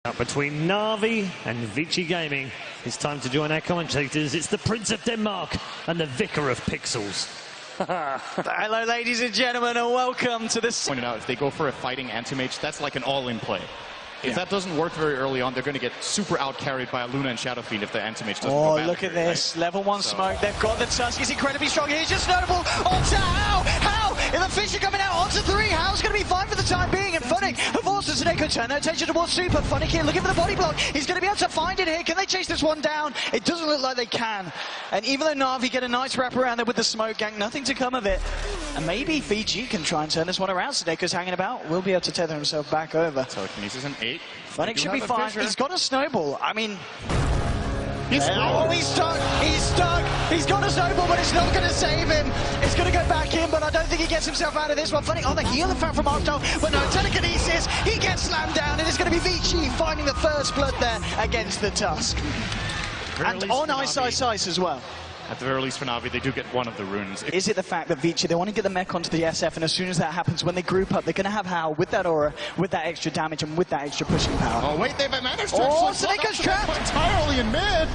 Between NaVi and Vici Gaming, it's time to join our commentators. It's the Prince of Denmark and the Vicar of Pixels. Hello, ladies and gentlemen, and welcome to this. Pointed out, if they go for a fighting anti-mage, that's like an all-in play. If that doesn't work very early on, they're going to get super out-carried by a Luna and Shadow Fiend if the anti-mage doesn't go bad. Oh, look at this. Right? Level 1 smoke. They've got the Tusk. He's incredibly strong. He's just notable. Onto How? And the Fish are coming out onto 3. How's going to be fine for the time being. And Funnick have also Snake turn their attention towards Super. Funnick here looking for the body block. He's going to be able to find it here. Can they chase this one down? It doesn't look like they can. And even though NaVi get a nice wrap around there with the smoke gang, nothing to come of it. And maybe Vici can try and turn this one around. Snake's hanging about. Will be able to tether himself back over. Telekinesis an 8. Funnick should be fine. He's got a snowball. I mean... He's stuck. He's stuck. He's got a snowball, but it's not going to save him. It's going to go back in, but I don't think he gets himself out of this one. Funnick on the heel, the fact from Octo, but no telekinesis. He gets slammed down, and it's going to be Vici finding the first blood there against the Tusk. And on Ice as well. At the very least for NaVi, they do get one of the runes. Is it the fact that Vici, they want to get the mech onto the SF, and as soon as that happens, when they group up, they're going to have Hal with that aura, with that extra damage, and with that extra pushing power. Oh, wait, they've managed to... Oh, Snake's trapped! Entirely in mid!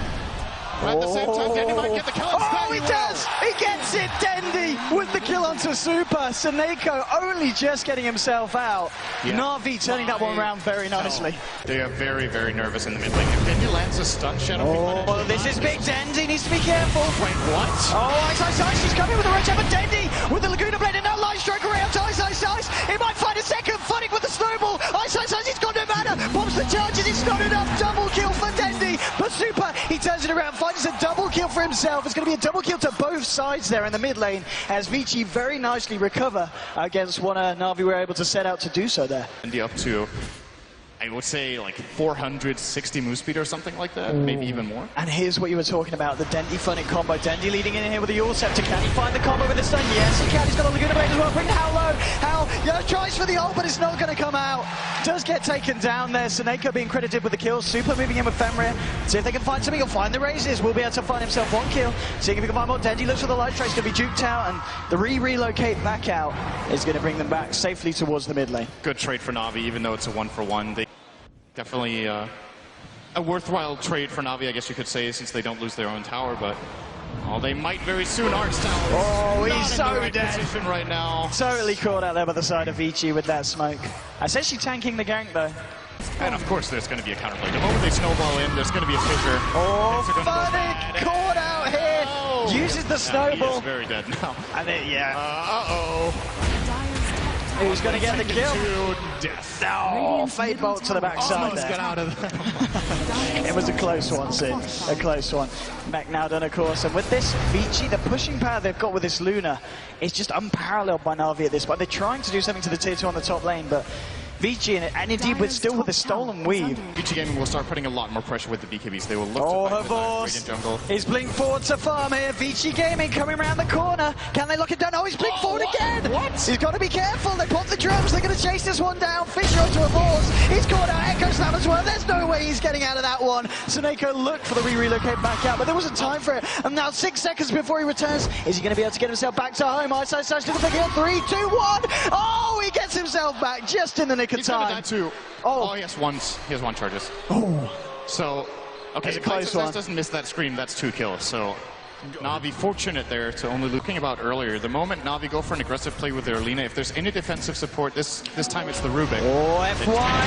But at the same time, Dendy might get the kill. Oh, he does! He gets it, Dendy, with the kill onto Super. Seneko only just getting himself out. Yeah. NaVi turning that one around very nicely. They are very, very nervous in the mid lane. If Dendy lands a stun Shadow Fiend... Oh, this is big. Dendy needs to be careful. Wait, what? Oh, Ice, she's coming with the red jab, but Dendy with the Laguna Blade and no light stroke around to Ice. He might find a second. Funnick with the snowball. Ice, he's got no mana. Pops the charges, it's not enough. Double kill for Dendy. But Super, he turns it around, finds a double kill for himself. It's going to be a double kill to both sides there in the mid lane as Vici very nicely recover against what NaVi were able to set out to do so there. Dendy up to, I would say, like 460 move speed or something like that, maybe even more. And here's what you were talking about, the Dendy Funnick combo. Dendy leading in here with the Yule Scepter. Can he find the combo with the stun? Yes, he can. He's got a Laguna Blade as well. Bring Hal low. Hal tries for the ult, but it's not going to come out. Does get taken down there. Seneko being credited with the kill. Super moving in with Fenrir. See if they can find something. He'll find the raises. Will be able to find himself one kill. Seeing if he can find more. Dendy looks for the light strike. It's going to be juked out, and the relocate back out is going to bring them back safely towards the mid lane. Good trade for NaVi, even though it's a 1-for-1. They definitely a worthwhile trade for NaVi, I guess you could say, since they don't lose their own tower, but they might very soon. Arts Tower. Oh, he's so dead right now. Totally caught out there by the side of Vici with that smoke. Essentially tanking the gank though. And of course there's going to be a counterplay. The moment they snowball in, there's going to be a fissure. Oh, Funnick caught out here. Oh. Uses the snowball. He is very dead now. And then, uh-oh. Who's going to get the kill? To death. No, Fade Bolt to the backside there. Get out of there. It was a close one, Sid. A close one. Back now done, of course. And with this Vici, the pushing power they've got with this Luna is just unparalleled by NaVi at this point. They're trying to do something to the tier 2 on the top lane, but Vici, and indeed still with the stolen weave. Vici Gaming will start putting a lot more pressure with the BKBs. They will look to find jungle. He's blink forward to farm here. Vici Gaming coming around the corner. Can they lock it down? Oh, he's blink forward again. What? He's got to be careful. They pop the drums. They're going to chase this one down. Fisher onto a force. He's caught out Echo Slam as well. There's no way he's getting out of that one. Seneko looked for the relocate back out, but there wasn't time for it. And now 6 seconds before he returns, is he going to be able to get himself back to home? Ice looking for the kill. 3, 2, 1. Oh, he gets himself back just in the nick of time. Oh, he has one charges. Oh. So, okay, if Ice doesn't miss that scream, that's 2 kills. So, NaVi fortunate there to only looking about earlier. The moment NaVi go for an aggressive play with their Lina, if there's any defensive support, this time it's the Rubik. Oh, FY!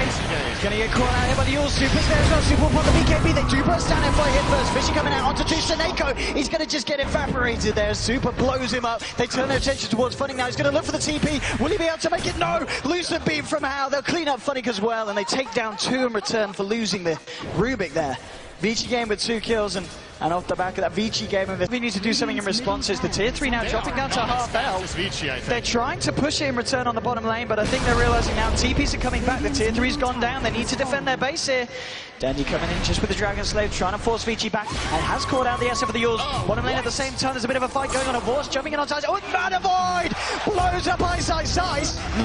He's going to get caught out here by the Yule. Super's there as well. Super will pop the BKB. They do burst down FY hit first. Vici coming out onto Seneko. He's going to just get evaporated there. Super blows him up. They turn their attention towards Funnick now. He's going to look for the TP. Will he be able to make it? No! Lucid beam from Hal. They'll clean up Funnick as well, and they take down 2 in return for losing the Rubik there. Vici game with 2 kills, and off the back of that Vici game, we need to do something in response. Is the tier 3 now dropping down to half health? They're trying to push it in return on the bottom lane, but I think they're realizing now TPs are coming back. The tier 3's gone down. They need to defend their base here. Dendy coming in just with the Dragon Slave, trying to force Vici back, and has caught out the SF of the Yules. Bottom lane at the same time, there's a bit of a fight going on. A Vorce jumping in on sides. Oh, Mana Void! Blows up Ice.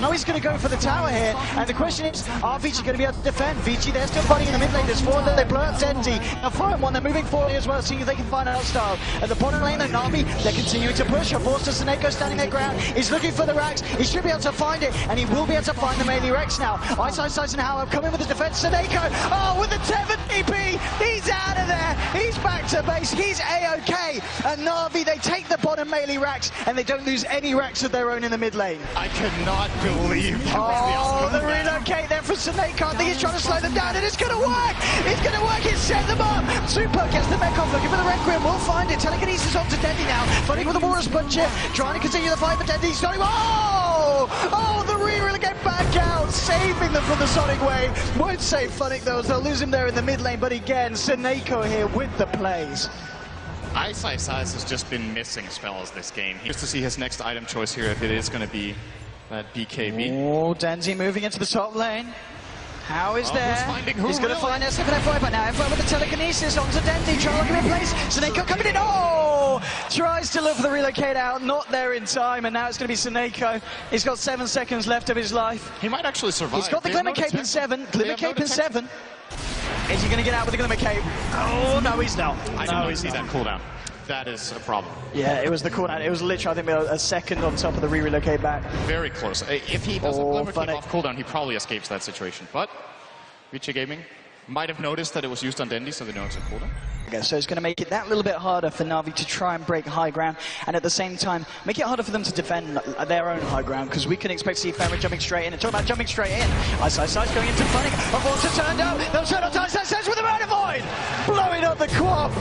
Now he's going to go for the tower here, and the question is, are Vici going to be able to defend? Vici, they're still fighting in the mid lane. There's 4 there. They blow up Dendy. They'll find one. They're moving forward as well, seeing if they can find out style. At the bottom lane, the NaVi, they're continuing to push. Forced to Seneko standing their ground. He's looking for the racks. He should be able to find it, and he will be able to find the melee Rex now. Ice and Howard coming with the defense. Seneko, oh, with the 7 TP, he's out of there. He's back to base. He's A-OK. And NaVi, they take the bottom melee racks, and they don't lose any racks of their own in the mid lane. I cannot believe the relocate there for Seneko. I think he's trying to slow them down, and it's going to work. It's going to work. He's set them up. Super gets the mech off, looking for the Red Grim. We'll find it. Telekinesis on to Dendy now. Fighting with the Walrus Punch it. Trying to continue the fight, but Dendy's starting. Oh, the relocate back out, saving them from the Sonic Wave. Won't save Funnick though, as they'll lose him there in the mid lane, but again, Seneko here with the plays. Ice has just been missing spells this game. Just to see his next item choice here, if it is going to be that BKB. Oh, Denzi moving into the top lane. How is there? He's going to find SF and F5, but now F5 with the telekinesis onto Dendy, trying to look him in place. Seneko coming in. Oh! Tries to look for the relocate out, not there in time, and now it's going to be Seneko. He's got 7 seconds left of his life. He might actually survive. He's got the Glimmer Cape in 7. Glimmer Cape in 7. Is he going to get out with the Glimmer Cape? Oh, no, he's not. I didn't see that cooldown. That is a problem. Yeah, it was the cooldown. It was literally, I think, a second on top of the re-relocate back. Very close. If he doesn't Glimmer Cape off cooldown, he probably escapes that situation. But Vici Gaming might have noticed that it was used on Dendy, so they know it's a cooldown. Okay, so it's going to make it that little bit harder for NaVi to try and break high ground, and at the same time, make it harder for them to defend their own high ground, because we can expect to see Femra jumping straight in. And talk about jumping straight in. Ice going into Funnick. Avorta turned out. They'll turn on Ice with a Murder Void! Blowing up the Quab!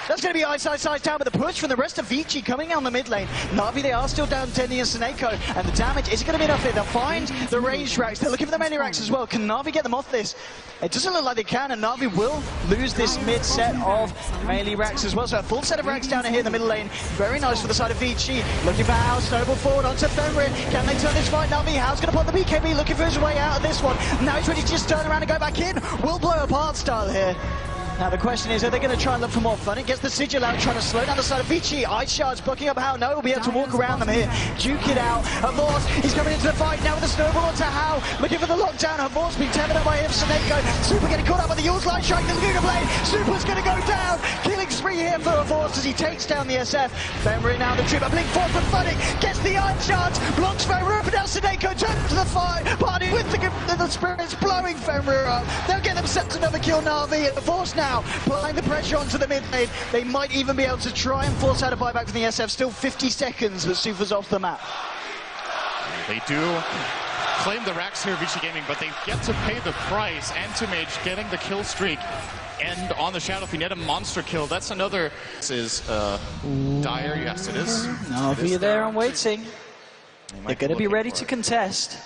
That's going to be Ice down, but the push from the rest of Vici coming on the mid lane. NaVi, they are still down Dendy and Seneko, and the damage isn't going to be enough here. They'll find the ranged racks. They're looking for the melee racks as well. Can NaVi get them off this? It doesn't look like they can, and NaVi will lose this mid set of melee racks as well. So a full set of racks down here in the middle lane. Very nice for the side of Vici. Looking for House, snowball forward onto Fenrir. Can they turn this fight? NaVi, House going to pop the BKB, looking for his way out of this one. Now he's ready to just turn around and go back in. Will blow apart style here. Now the question is, are they going to try and look for more fun? It gets the Sigil out, trying to slow down the side of Vici. Ice Shards blocking up How. No, he'll be able to walk around them here. Duke it out. Havors, he's coming into the fight now with the snowball onto How. Looking for the lockdown. Havors being tethered up by him. Seneko. Super getting caught up by the Yule's Light Strike. The Laguna Blade. Super's going to go down. Killing spree here for Havors as he takes down the SF. Fenrir now the trip. A blink forward for Funnick. Gets the Ice Shards. Blocks Fenrir up and down. Seneko turns to the fight. Party with the spirits blowing Fenrir up. They'll get themselves another kill. NaVi at the Force now. Applying the pressure onto the mid lane. They might even be able to try and force out a buyback from the SF. Still 50 seconds, but Sufa's off the map. They do claim the racks here, Vici Gaming, but they get to pay the price. Antimage getting the kill streak. And on the Shadow Fiend, a monster kill. That's another. This is dire. Yes, it is. NaVi there and waiting. They're going to be ready to contest.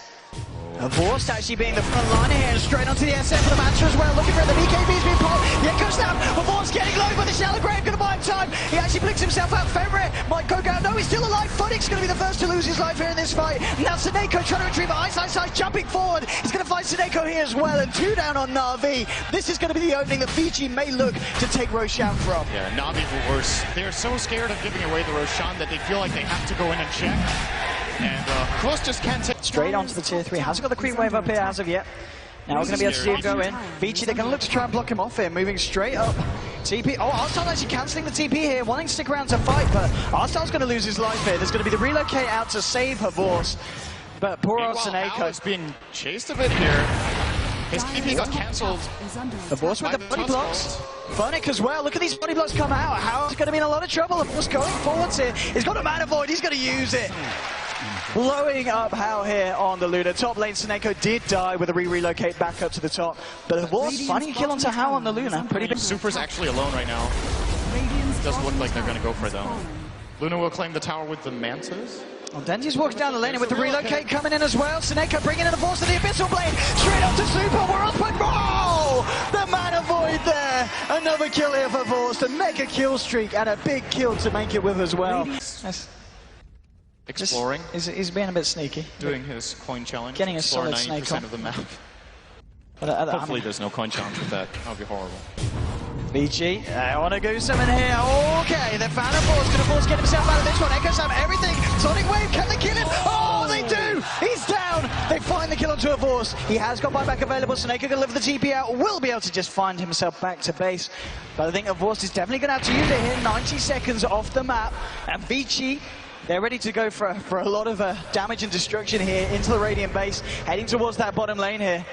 Vorst actually being the front liner here, and straight onto the SF for the Mantra as well. Looking for it, the BKB's being popped. Yeah, goes down. Vorst getting low, but the Shallow Grave going to buy him time. He actually blinks himself out. Fenrir might go down. No, he's still alive. Funnick's going to be the first to lose his life here in this fight. Now Seneko trying to retrieve Ice jumping forward. He's going to find Seneko here as well, and 2 down on NaVi. This is going to be the opening that Vici may look to take Roshan from. Yeah, NaVi were worse. They're so scared of giving away the Roshan that they feel like they have to go in and check. And Cross just can't take straight onto the tier 3. Hasn't got the creep wave up here as of yet. Now we're going to be able to see him go in. Vici, they're going to look to try and block him off here, moving straight up. TP. Oh, Arstal actually cancelling the TP here, wanting to stick around to fight, but Arstal's going to lose his life here. There's going to be the relocate out to save Havors. But poor old Seneko is being chased a bit here. His TP got cancelled. Havors with the body blocks. Funnick as well. Look at these body blocks come out. How's going to be in a lot of trouble. Havors going forwards here. He's got a Mana Void. He's going to use it. Blowing up How here on the Luna. Top lane, Seneko did die with a relocate back up to the top. But Havors finding a kill onto How on the Luna. Pretty big. Super's actually alone right now. Doesn't look like they're going to go for it though. Luna will claim the tower with the Mantas. Well, Denzi's walking down the lane and with the relocate coming in as well. Seneko bringing in the force of the Abyssal Blade. Straight up to Super. We're up and roll! The Mana Void there. Another kill here for Vorst. A mega kill streak and a big kill to make it with as well. Exploring. He's being a bit sneaky. Doing his coin challenge. Getting a solid 90% of the map. But, hopefully there's no coin challenge with that. That would be horrible. Vici, I want to go summon here. Okay, they found a force. Going to force get himself out of this one. Echo Sam, everything. Sonic Wave, can they kill him? Oh, they do! 2! He's down! They find the kill onto Avors. He has got buyback available. Snake can deliver the TP out. Will be able to just find himself back to base. But I think Avors is definitely going to have to use it here. 90 seconds off the map. And Vici, they're ready to go for a lot of damage and destruction here into the Radiant base. Heading towards that bottom lane here.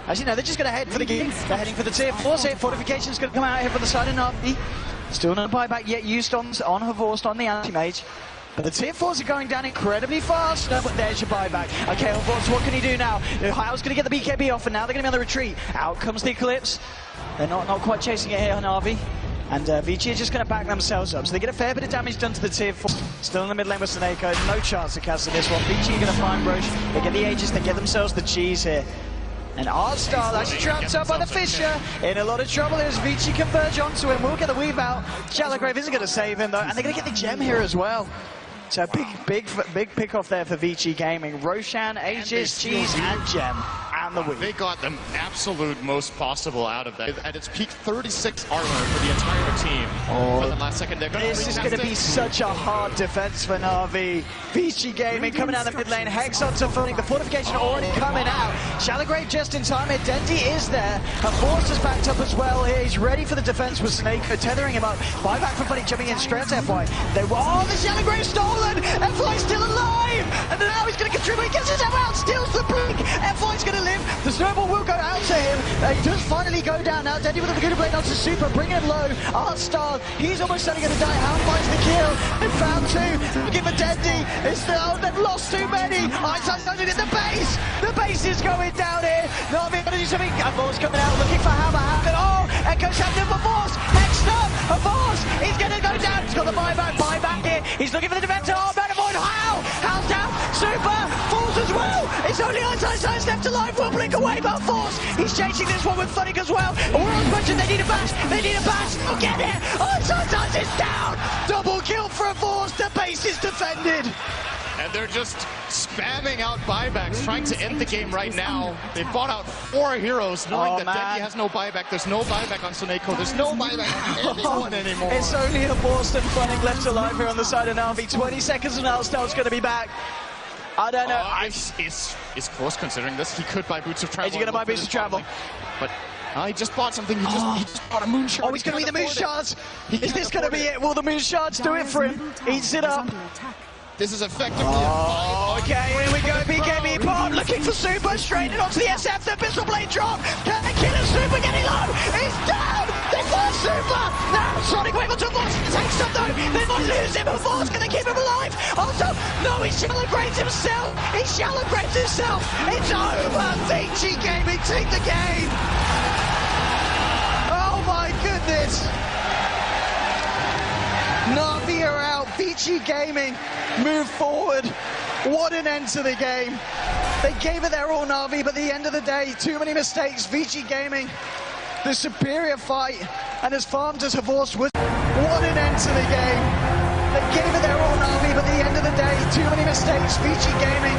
As you know, they're just going to head for the game. They're heading for the tier 4. So Fortification's going to come out here from the side of NaVi. Still no buyback yet used on Havorst on the anti-mage. But the tier 4s are going down incredibly fast. No, but there's your buyback. Okay, Havorst, what can he do now? Hyle's going to get the BKB off, and now they're going to be on the retreat. Out comes the Eclipse. They're not quite chasing it here on NaVi. And Vici are just going to back themselves up. So they get a fair bit of damage done to the tier 4. Still in the mid lane with Seneko. No chance of casting this one. Vici are going to find Roche. They get the Aegis. They get themselves the cheese here. And Artstar, that's trapped up by the Fisher. In a lot of trouble as Vici converge onto him. We'll get the weave out. Shallowgrave isn't going to save him, though. And they're going to get the gem here as well. So big pick off there for Vici Gaming. Roshan, Aegis, cheese, and gem. And the weave. They got the absolute most possible out of that. At its peak, 36 armor for the entire team. For the last second, this is going to be such a hard defense for NaVi. Vici Gaming coming out of the mid lane. Hex onto Footing. The fortification already coming out. Shallowgrave just in time. Dendy is there. Havorst is backed up as well here. He's ready for the defense with Snake, tethering him up. Buyback from Buddy jumping in straight to FY. The Shallowgrave stolen. FY's still alive. And now he's going to contribute. He gets himself out. Steals the blink. FY's going to live. The snowball will go out to him. He does finally go down now. Dendy with a good blade onto Super. Bring him low. Artstar. He's almost certainly going to die. Hound finds the kill. They found two. Looking for Dendy. They've lost too many. Einstein's starting in the base. The base is going down here. NaVi going to do something. Havorst coming out looking for Hammer. Oh, Echo's happening for Havorst. Hexed up. Havorst. He's going to go down. He's got the buyback here. He's looking for the defender. Oh, man, avoid How's down. Super. Falls as well. It's only Einstein's left alive. Will blink away, but Force. He's chasing this one with Funny as well. Aurora's punching. They need a bash. They need a bash. They'll get it. Einstein's is down. Double kill for Force. The base is defended. And they're just spamming out buybacks, trying to end the game right now. They've bought out 4 heroes, knowing that Dendy has no buyback. There's no buyback on Seneko. There's no buyback on anyone anymore. It's only a Boston Funning left alive here on the side of NaVi. 20 seconds and Alstar's going to be back. I don't know. It's close considering this. He could buy Boots of Travel. Is he going to buy Boots of Travel? But he just bought something. He just bought a Moon Shard. Oh, he's going to be the Moon Shards. Is this going to be it? Will the Moon Shards do it for him? Eats it up. This is effectively okay, here we go. BKB bomb looking for Super. Straight in onto the SF. The Pistol Blade drop. Can they kill him? Super getting low. He's down. They find Super. Now Sonic Wave onto Force. Takes him though. They might lose him. Force going to keep him alive. Also, no, he Shallowgraves himself. He Shallowgraves himself. It's over. Vici Gaming take the game. Oh my goodness. NaVi are out. Vici Gaming move forward. What an end to the game. They gave it their all, NaVi, but at the end of the day, too many mistakes. Vici Gaming, the superior fight, and as farmed as Havorst was. What an end to the game. They gave it their all, NaVi, but at the end of the day, too many mistakes. Vici Gaming,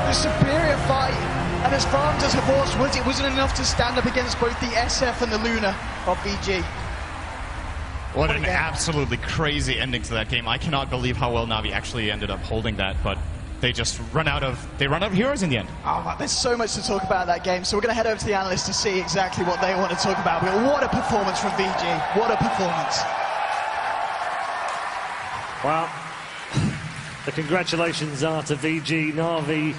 the superior fight, and as farmed as Havorst was, it wasn't enough to stand up against both the SF and the Luna of VG. What an absolutely crazy ending to that game. I cannot believe how well NaVi actually ended up holding that, but they just run out of heroes in the end. Oh, there's so much to talk about that game, so we're going to head over to the analysts to see exactly what they want to talk about. But what a performance from VG. What a performance. Well, the congratulations are to VG. NaVi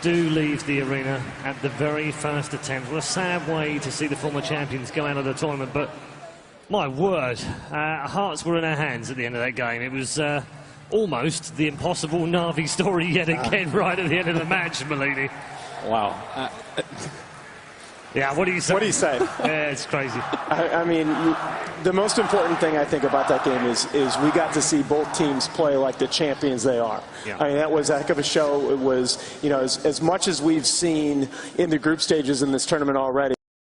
do leave the arena at the very first attempt. What a sad way to see the former champions go out of the tournament, but my word, hearts were in our hands at the end of that game. It was almost the impossible NaVi story yet again right at the end of the match, Malini. Wow. Yeah, what do you say? What do you say? Yeah, it's crazy. I mean, the most important thing I think about that game is we got to see both teams play like the champions they are. Yeah. I mean, that was a heck of a show. It was, you know, as much as we've seen in the group stages in this tournament already.